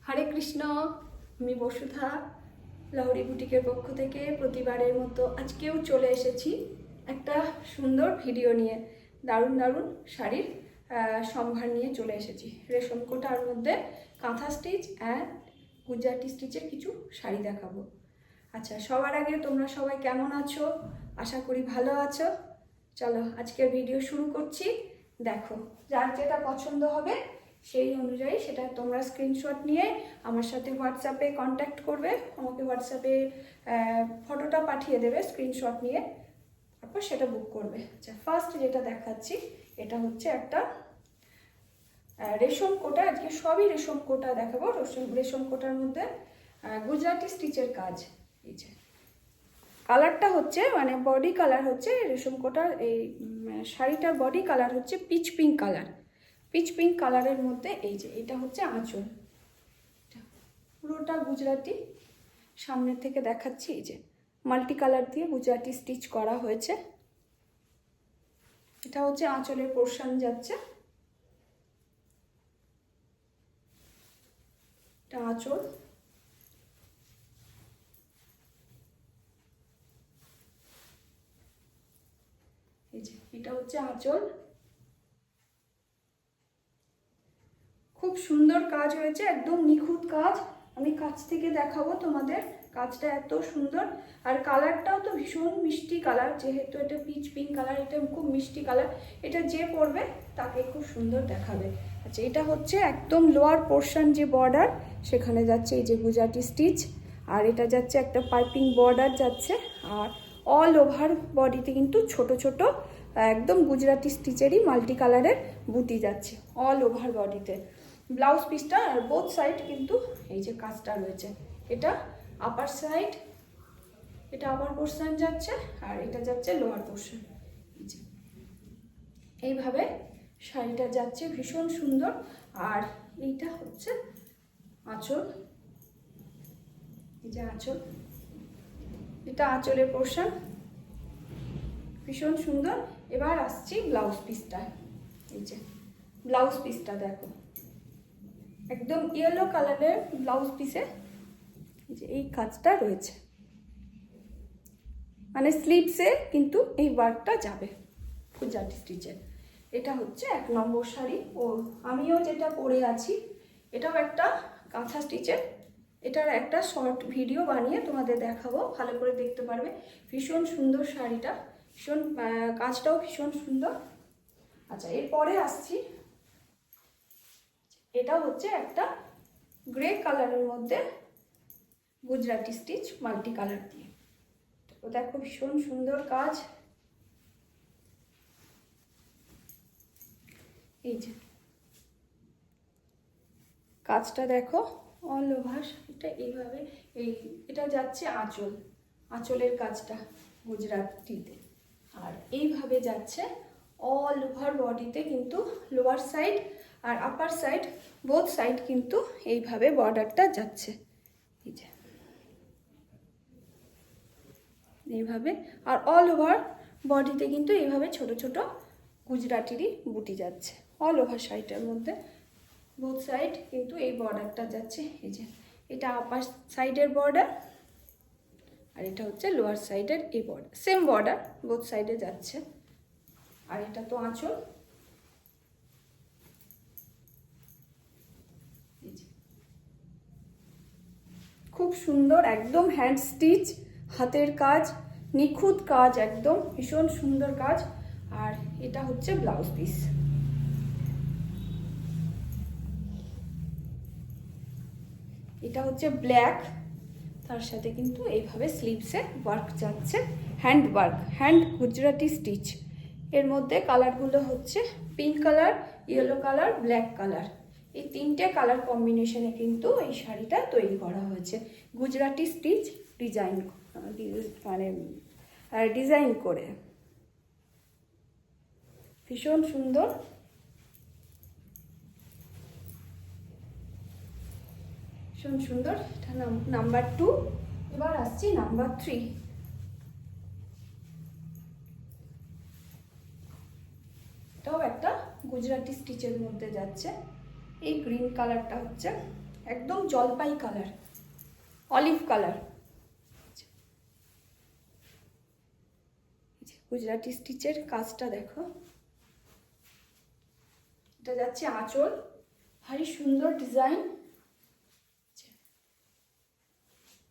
হরে কৃষ্ণ। আমি বসুধা লাহোরি বুটিকের পক্ষ থেকে প্রতিবারের মতো আজকেও চলে এসেছি একটা সুন্দর ভিডিও নিয়ে। দারুণ দারুণ শাড়ির সম্ভার নিয়ে চলে এসেছি। রেশম কোটার মধ্যে কাঁথা স্টিচ অ্যান্ড গুজরাটি স্টিচের কিছু শাড়ি দেখাবো। আচ্ছা, সবার আগে তোমরা সবাই কেমন আছো? আশা করি ভালো আছো। চলো আজকের ভিডিও শুরু করছি। দেখো, যার যেটা পছন্দ হবে সেই অনুযায়ী সেটা তোমরা স্ক্রিনশট নিয়ে আমার সাথে হোয়াটসঅ্যাপে কন্ট্যাক্ট করবে। আমাকে হোয়াটসঅ্যাপে ফটোটা পাঠিয়ে দেবে স্ক্রিনশট নিয়ে, তারপর সেটা বুক করবে। আচ্ছা, ফার্স্ট যেটা দেখাচ্ছি এটা হচ্ছে একটা রেশম কোটা। আজকে সবই রেশম কোটা দেখাবো। রেশম কোটার মধ্যে গুজরাটি স্টিচের কাজ। এই যে কালারটা হচ্ছে মানে বডি কালার হচ্ছে রেশম কোটার এই শাড়িটার বডি কালার হচ্ছে pitch pink colour. Pitch pink কালারের মধ্যে এই যে এটা হচ্ছে আঁচল, পুরোটা গুজরাটি। সামনের থেকে দেখাচ্ছি, এই যে মাল্টি কালার দিয়ে গুজরাটি স্টিচ করা হয়েছে। এটা হচ্ছে আঁচলের পোর্শন যাচ্ছে, এটা আঁচল। এই যে এটা হচ্ছে আঁচল। খুব সুন্দর কাজ হয়েছে, একদম নিখুঁত কাজ। আমি কাছ থেকে দেখাবো তোমাদের। কাজটা এত সুন্দর, আর কালারটাও তো ভীষণ মিষ্টি কালার। যেহেতু এটা পিচ পিঙ্ক কালার, এটা খুব মিষ্টি কালার। এটা যে পরবে তাকে খুব সুন্দর দেখাবে। আচ্ছা, এটা হচ্ছে একদম লোয়ার পোর্শন যে বর্ডার, সেখানে যাচ্ছে এই যে গুজরাটি স্টিচ, আর এটা যাচ্ছে একটা পাইপিং বর্ডার যাচ্ছে। আর অল ওভার বডিতে কিন্তু ছোট ছোট একদম গুজরাটি স্টিচেরই মাল্টি কালারের বুটি যাচ্ছে অল ওভার বডিতে। ব্লাউজ পিসটা আর বোথ সাইড কিন্তু এই যে কাজটা রয়েছে। এটা আপার সাইড, এটা আপার পোর্শন যাচ্ছে, আর এটা যাচ্ছে লোয়ার পোর্শন। এইভাবে শাড়িটা যাচ্ছে, ভীষণ সুন্দর। আর এইটা হচ্ছে আঁচল, এই যে আঁচল, এটা আঁচলের পোর্শন, ভীষণ সুন্দর। এবার আসছি ব্লাউজ পিসটা। এই যে ব্লাউজ পিসটা দেখো, একদম ইয়েলো কালারের ব্লাউজ পিসে যে এই কাজটা রয়েছে, মানে স্লিভসে কিন্তু এই ওয়ার্কটা যাবে গুজরাটি স্টিচের। এটা হচ্ছে 1 নম্বর শাড়ি। ও আমিও যেটা পরে আছি এটাও একটা কাঁথা স্টিচের। এটার একটা শর্ট ভিডিও বানিয়ে তোমাদের দেখাবো, ভালো করে দেখতে পারবে। ভীষণ সুন্দর শাড়িটা, ভীষণ কাজটাও ভীষণ সুন্দর। আচ্ছা, এরপরে আসছি, এটা হচ্ছে একটা গ্রে কালারের মধ্যে গুজরাটি স্টিচ মাল্টি কালার দিয়ে। তো দেখো ভীষণ সুন্দর কাজ। এই যে কাজটা দেখো অল ওভার, এটা এইভাবে এটা যাচ্ছে আঁচল, আঁচলের কাজটা গুজরাটিতে। আর এইভাবে যাচ্ছে অল ওভার বডিতে, কিন্তু লোয়ার সাইড আর আপার সাইড বোথ সাইড কিন্তু এইভাবে বর্ডারটা যাচ্ছে। এই যে এইভাবে, আর অল ওভার বডিতে কিন্তু এইভাবে ছোট ছোট গুজরাটিরই বুটি যাচ্ছে অল ওভার শাড়িটার মধ্যে। বোথ সাইড কিন্তু এই বর্ডারটা যাচ্ছে। এই যে এটা আপার সাইডের বর্ডার, আর এটা হচ্ছে লোয়ার সাইডের এই বর্ডার, সেম বর্ডার বোথ সাইডে যাচ্ছে। আর এটা তো আঁচল। খুব সুন্দর, একদম হ্যান্ড স্টিচ, হাতের কাজ, নিখুঁত কাজ, একদম ভীষণ সুন্দর কাজ। আর এটা হচ্ছে ব্লাউজ পিস। এটা হচ্ছে ব্ল্যাক, তার সাথে কিন্তু এইভাবে স্লিভসে ওয়ার্ক যাচ্ছে, hand work, hand Gujarati stitch. এর মধ্যে কালারগুলো হচ্ছে pink colour, yellow colour, black colour. এই 3টে কালার কম্বিনেশনে কিন্তু এই শাড়িটা তৈরি করা হয়েছে গুজরাটি স্টিচ ডিজাইন, মানে ডিজাইন করে। ভীষণ সুন্দর, ভীষণ সুন্দর। এটা নাম্বার 2। এবার আসছি নাম্বার 3। এটাও একটা গুজরাটি স্টিচের মধ্যে যাচ্ছে। এই গ্রিন কালারটা হচ্ছে একদম জলপাই কালার, অলিভ কালার। গুজরাটি স্টিচের কাজটা দেখো। এটা যাচ্ছে আঁচল, ভারী সুন্দর ডিজাইন।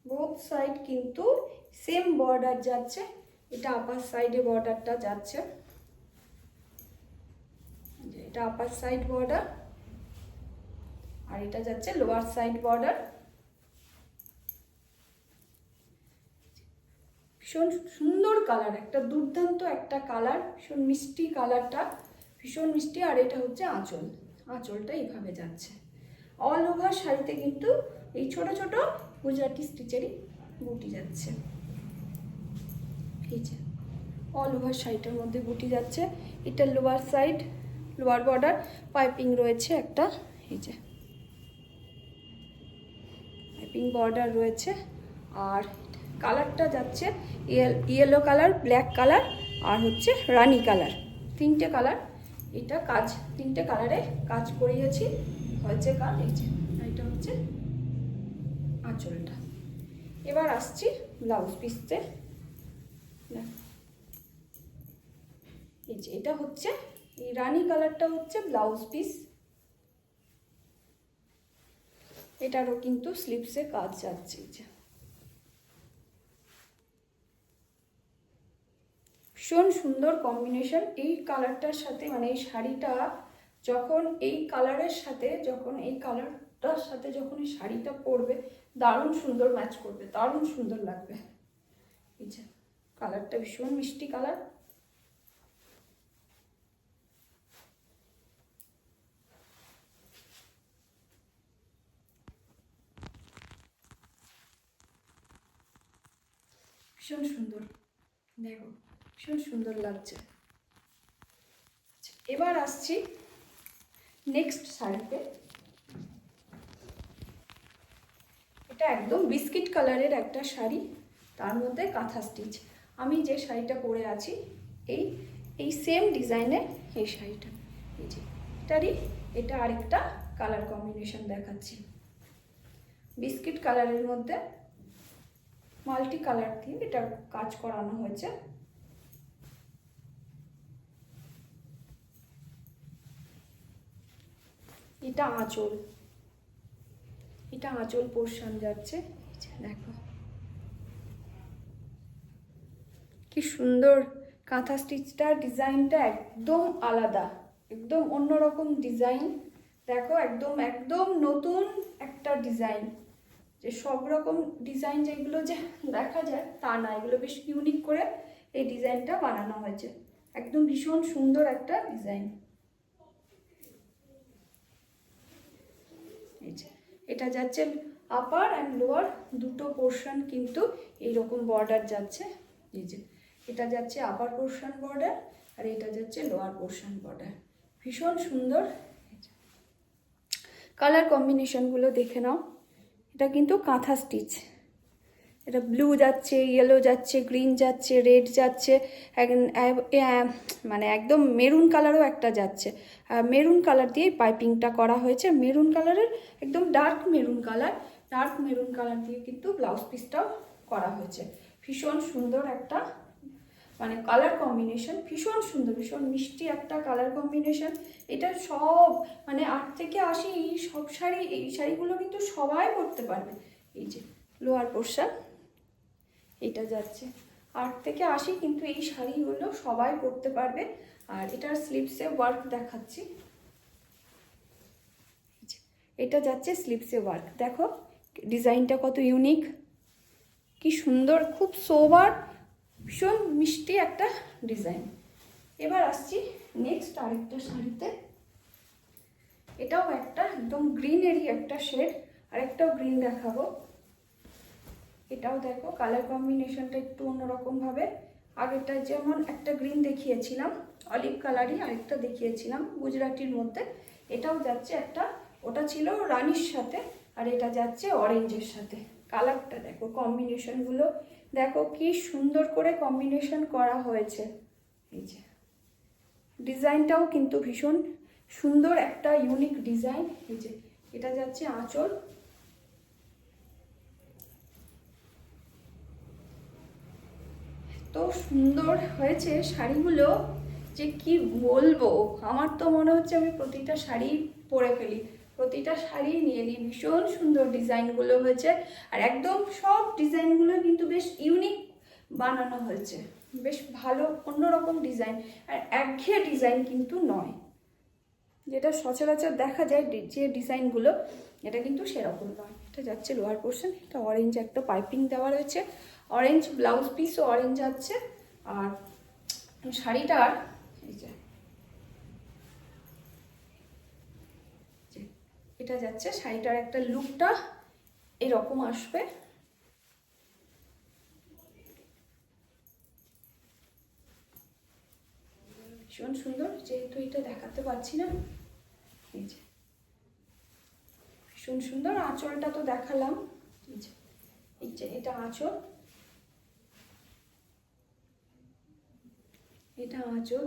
বোথ সাইড কিন্তু সেম বর্ডার যাচ্ছে। এটা আপার সাইডে বর্ডারটা যাচ্ছে, এটা আপার সাইড বর্ডার, আর এটা যাচ্ছে লোয়ার সাইড বর্ডার। ভীষণ সুন্দর কালার, একটা দুর্দান্ত একটা কালার, ভীষণ মিষ্টি কালারটা, ভীষণ মিষ্টি। আর এটা হচ্ছে আঁচল, আঁচলটা এইভাবে যাচ্ছে। অল ওভার শাড়িতে কিন্তু এই ছোট ছোট গুজরাটি স্টিচেরই বুটি যাচ্ছে। এই যে অল ওভার শাড়িটার মধ্যে বুটি যাচ্ছে। এটা lower side, lower border, piping রয়েছে একটা, এই যে পাইপিং বর্ডার রয়েছে। আর কালারটা যাচ্ছে ইয়েলো কালার, ব্ল্যাক কালার, আর হচ্ছে রানি কালার, তিনটে কালার। এটা কাজ, তিনটে কালারে কাজ করিয়েছি, হয়েছে কাজ। এই যে এটা হচ্ছে আঁচলটা। এবার আসছি ব্লাউজ পিসতে। এই যে এটা হচ্ছে, এই রানি কালারটা হচ্ছে ব্লাউজ পিস। এটারও কিন্তু স্লিপসে কাজ যাচ্ছে। যে ভীষণ সুন্দর কম্বিনেশন এই কালারটার সাথে, মানে এই শাড়িটা যখন এই কালারের সাথে, যখন এই কালারটার সাথে যখন এই শাড়িটা পরবে, দারুণ সুন্দর ম্যাচ করবে, দারুণ সুন্দর লাগবে। এই যে কালারটা ভীষণ মিষ্টি কালার। ভীষণ সুন্দর, দেখো ভীষণ সুন্দর লাগছে। এবার আসছি নেক্সট শাড়িতে। এটা একদম বিস্কিট কালারের একটা শাড়ি, তার মধ্যে কাঁথা স্টিচ। আমি যে শাড়িটা পরে আছি এই এই সেম ডিজাইনের এই শাড়িটা, এই যে এটারই এটা আরেকটা কালার কম্বিনেশন দেখাচ্ছি। বিস্কিট কালারের মধ্যে মাল্টি কালার দিয়ে এটা কাজ করানো হয়েছে। এটা আঁচল, এটা আঁচল পোর্শন যাচ্ছে। দেখো কি সুন্দর কাঁথা স্টিচটা, ডিজাইনটা একদম আলাদা, একদম অন্যরকম ডিজাইন। দেখো একদম একদম নতুন একটা ডিজাইন, যে সব রকম ডিজাইন যেগুলো যে দেখা যায় তা না, এগুলো বেশ ইউনিক করে এই ডিজাইনটা বানানো হয়েছে। একদম ভীষণ সুন্দর একটা ডিজাইন। এই যে এটা যাচ্ছে আপার অ্যান্ড লোয়ার দুটো পোর্শন কিন্তু এইরকম বর্ডার যাচ্ছে। এই যে এটা যাচ্ছে আপার পোর্শন বর্ডার, আর এটা যাচ্ছে লোয়ার পোর্শন বর্ডার। ভীষণ সুন্দর কালার কম্বিনেশনগুলো দেখে নাও। এটা কিন্তু কাঁথা স্টিচ, এটা ব্লু যাচ্ছে, ইয়েলো যাচ্ছে, গ্রিন যাচ্ছে, রেড যাচ্ছে, মানে একদম মেরুন কালারও একটা যাচ্ছে। মেরুন কালার দিয়ে পাইপিংটা করা হয়েছে, মেরুন কালারের একদম dark maroon colour, dark maroon colour দিয়ে কিন্তু ব্লাউজ পিসটাও করা হয়েছে। ভীষণ সুন্দর একটা মানে কালার কম্বিনেশন, ভীষণ সুন্দর, ভীষণ মিষ্টি একটা কালার কম্বিনেশন। এটা সব মানে 8 থেকে 80 সব শাড়ি, এই শাড়িগুলো কিন্তু সবাই পরতে পারবে। এই যে লোয়ার পোর্শন এটা যাচ্ছে 8 থেকে 80, কিন্তু এই শাড়িগুলো সবাই পরতে পারবে। আর এটার স্লিপসে ওয়ার্ক দেখাচ্ছি। এটা যাচ্ছে স্লিপসে ওয়ার্ক, দেখো ডিজাইনটা কত ইউনিক, কি সুন্দর, খুব সোবার, ভীষণ মিষ্টি একটা ডিজাইন। এবার আসছি নেক্সট আরেকটা শাড়িতে। এটাও একটা একদম গ্রিনেরই একটা শেড, আরেকটাও গ্রিন দেখাবো। এটাও দেখো কালার কম্বিনেশনটা একটু অন্যরকমভাবে, আগেরটা যেমন একটা গ্রিন দেখিয়েছিলাম অলিভ কালারই, আরেকটা দেখিয়েছিলাম গুজরাটির মধ্যে। এটাও যাচ্ছে একটা, ওটা ছিল রানির সাথে, আর এটা যাচ্ছে অরেঞ্জের সাথে। কালারটা দেখো, কম্বিনেশনগুলো দেখো কি সুন্দর করে কম্বিনেশন করা হয়েছে। এই যে ডিজাইনটাও কিন্তু ভীষণ সুন্দর একটা ইউনিক ডিজাইন। এই যে এটা যাচ্ছে আঁচল, এত সুন্দর হয়েছে শাড়িগুলো যে কি বলবো। আমার তো মনে হচ্ছে আমি প্রতিটা শাড়ি পরে ফেলি, প্রতিটা শাড়ি নিয়ে নিই। ভীষণ সুন্দর ডিজাইনগুলো হয়েছে, আর একদম সব ডিজাইনগুলো কিন্তু বেশ ইউনিক বানানো হয়েছে, বেশ ভালো অন্যরকম ডিজাইন, আর একঘেয়ে ডিজাইন কিন্তু নয়, যেটা সচরাচর দেখা যায় যে ডিজাইনগুলো, এটা কিন্তু সেরকম নয়। এটা যাচ্ছে লোয়ার পোর্শন, এটা অরেঞ্জ একটা পাইপিং দেওয়া রয়েছে, অরেঞ্জ ব্লাউজ পিসও অরেঞ্জ যাচ্ছে। আর শাড়িটার এই যে এটা যাচ্ছে, শাড়িটার একটা লুকটা এরকম আসবে। ভীষণ সুন্দর, যেহেতু এটা দেখাতে পারছি না, এই যে ভীষণ সুন্দর। আঁচলটা তো দেখালাম, এই যে এটা আঁচল, এটা আঁচল,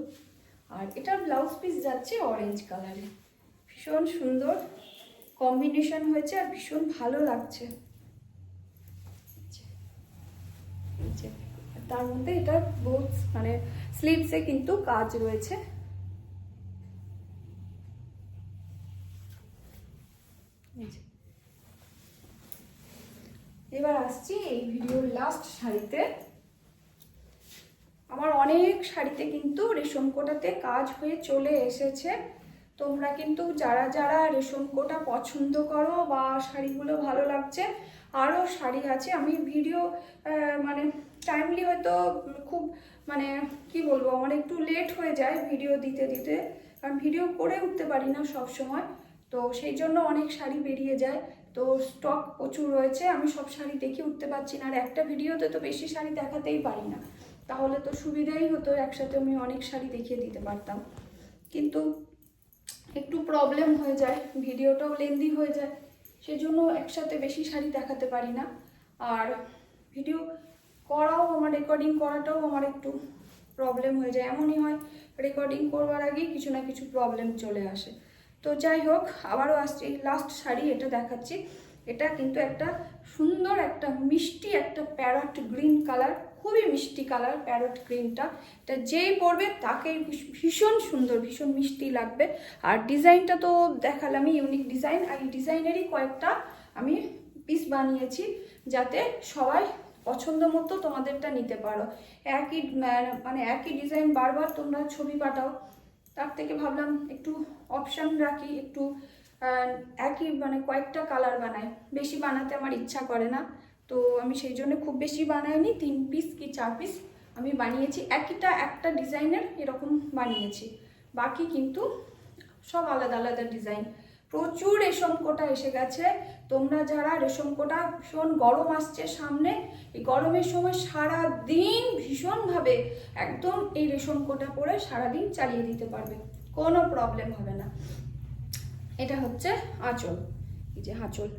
আর এটা ব্লাউজ পিস যাচ্ছে অরেঞ্জ কালারে। ভীষণ সুন্দর কম্বিনেশন হয়েছে আর ভীষণ ভালো লাগছে। তার মধ্যে এটা বহুত মানে স্লিভসে কিন্তু কাজ রয়েছে। এবার আসছি এই ভিডিওর লাস্ট শাড়িতে। আমার অনেক শাড়িতে কিন্তু রেশম কোটাতে কাজ হয়ে চলে এসেছে। তোমরা কিন্তু যারা যারা রেশম কোটা পছন্দ করো বা শাড়িগুলো ভালো লাগছে, আরও শাড়ি আছে। আমি ভিডিও মানে টাইমলি হয়তো খুব মানে কি বলবো, আমার একটু লেট হয়ে যায় ভিডিও দিতে দিতে, কারণ ভিডিও করে উঠতে পারি না সব সময়, তো সেই জন্য অনেক শাড়ি বেরিয়ে যায়। তো স্টক প্রচুর রয়েছে, আমি সব শাড়ি দেখে উঠতে পারছি না, আর একটা ভিডিওতে তো বেশি শাড়ি দেখাতেই পারি না, তাহলে তো সুবিধাই হতো, একসাথে আমি অনেক শাড়ি দেখিয়ে দিতে পারতাম। কিন্তু একটু প্রবলেম হয়ে যায়, ভিডিওটাও লেন্দি হয়ে যায়, সেজন্য একসাথে বেশি শাড়ি দেখাতে পারি না। আর ভিডিও করাও আমার, রেকর্ডিং করাটাও আমার একটু প্রবলেম হয়ে যায়। এমনই হয় রেকর্ডিং করবার আগেই কিছু না কিছু প্রবলেম চলে আসে। তো যাই হোক, আবারও আসছি লাস্ট শাড়ি, এটা দেখাচ্ছি। এটা কিন্তু একটা সুন্দর একটা মিষ্টি একটা প্যারট গ্রিন কালার, খুবই মিষ্টি কালার প্যারট গ্রিনটা। এটা যেই পরবে তাকেই ভীষণ সুন্দর, ভীষণ মিষ্টি লাগবে। আর ডিজাইনটা তো দেখালামই, ইউনিক ডিজাইন, আর এই ডিজাইনেরই কয়েকটা আমি পিস বানিয়েছি, যাতে সবাই পছন্দ মতো তোমাদেরটা নিতে পারো। একই মানে একই ডিজাইন বারবার তোমরা ছবি পাঠাও, তার থেকে ভাবলাম একটু অপশান রাখি, একটু একই মানে কয়েকটা কালার বানাই, বেশি বানাতে আমার ইচ্ছা করে না, তো আমি সেই জন্য খুব বেশি বানাইনি, 3 পিস কি 4 পিস আমি বানিয়েছি, একটা ডিজাইনের এরকম বানিয়েছি, বাকি কিন্তু সব আলাদা আলাদা ডিজাইন। প্রচুর রেশম কোটা এসে গেছে। তোমরা যারা রেশম কোটা, ভীষণ গরম আসছে সামনে, এই গরমের সময় সারা দিন ভীষণভাবে একদম এই রেশম কোটা পরে সারাদিন চালিয়ে দিতে পারবে, কোনো প্রবলেম হবে না। এটা হচ্ছে আঁচল, এই যে আঁচল,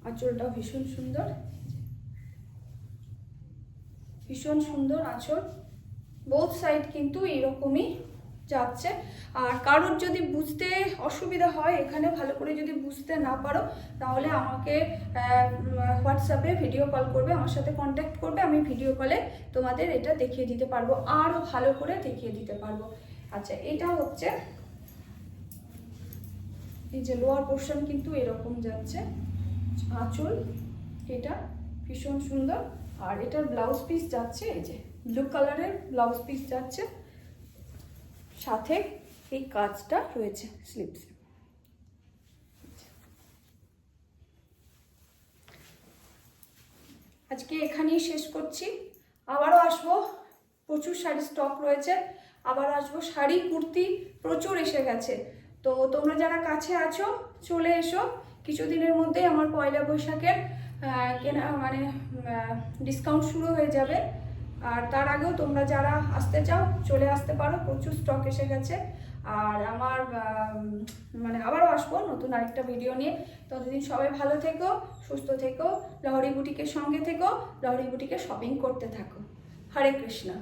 আঁচলটাও ভীষণ সুন্দর, ভীষণ সুন্দর আঁচল। বোথ সাইড কিন্তু এরকমই যাচ্ছে। আর কারোর যদি বুঝতে অসুবিধা হয়, এখানে ভালো করে যদি বুঝতে না পারো, তাহলে আমাকে হোয়াটসঅ্যাপে ভিডিও কল করবে, আমার সাথে কন্ট্যাক্ট করবে, আমি ভিডিও কলে তোমাদের এটা দেখিয়ে দিতে পারবো, আরও ভালো করে দেখিয়ে দিতে পারবো। আচ্ছা, এটা হচ্ছে এই যে লোয়ার পোর্শন কিন্তু এরকম যাচ্ছে, আঁচল এটা ভীষণ সুন্দর। আর এটার ব্লাউজ পিস যাচ্ছে এই যে ব্লু কালারের ব্লাউজ পিস যাচ্ছে, সাথে এই কাজটা রয়েছে স্লিভসে। আজকে এখানেই শেষ করছি, আবারও আসবো, প্রচুর শাড়ি স্টক রয়েছে, আবার আসবো। শাড়ি কুর্তি প্রচুর এসে গেছে, তো তোমরা যারা কাছে আছো চলে এসো। কিছুদিনের মধ্যেই আমার পয়লা বৈশাখের কেনা মানে ডিসকাউন্ট শুরু হয়ে যাবে, আর তার আগেও তোমরা যারা আসতে চাও চলে আসতে পারো, প্রচুর স্টক এসে গেছে। আর আমার মানে আবারও আসবো নতুন আরেকটা ভিডিও নিয়ে। ততদিন সবাই ভালো থেকো, সুস্থ থেকো, লহরী বুটিকের সঙ্গে থেকো, লহরী বুটিকে শপিং করতে থাকো। হরে কৃষ্ণা।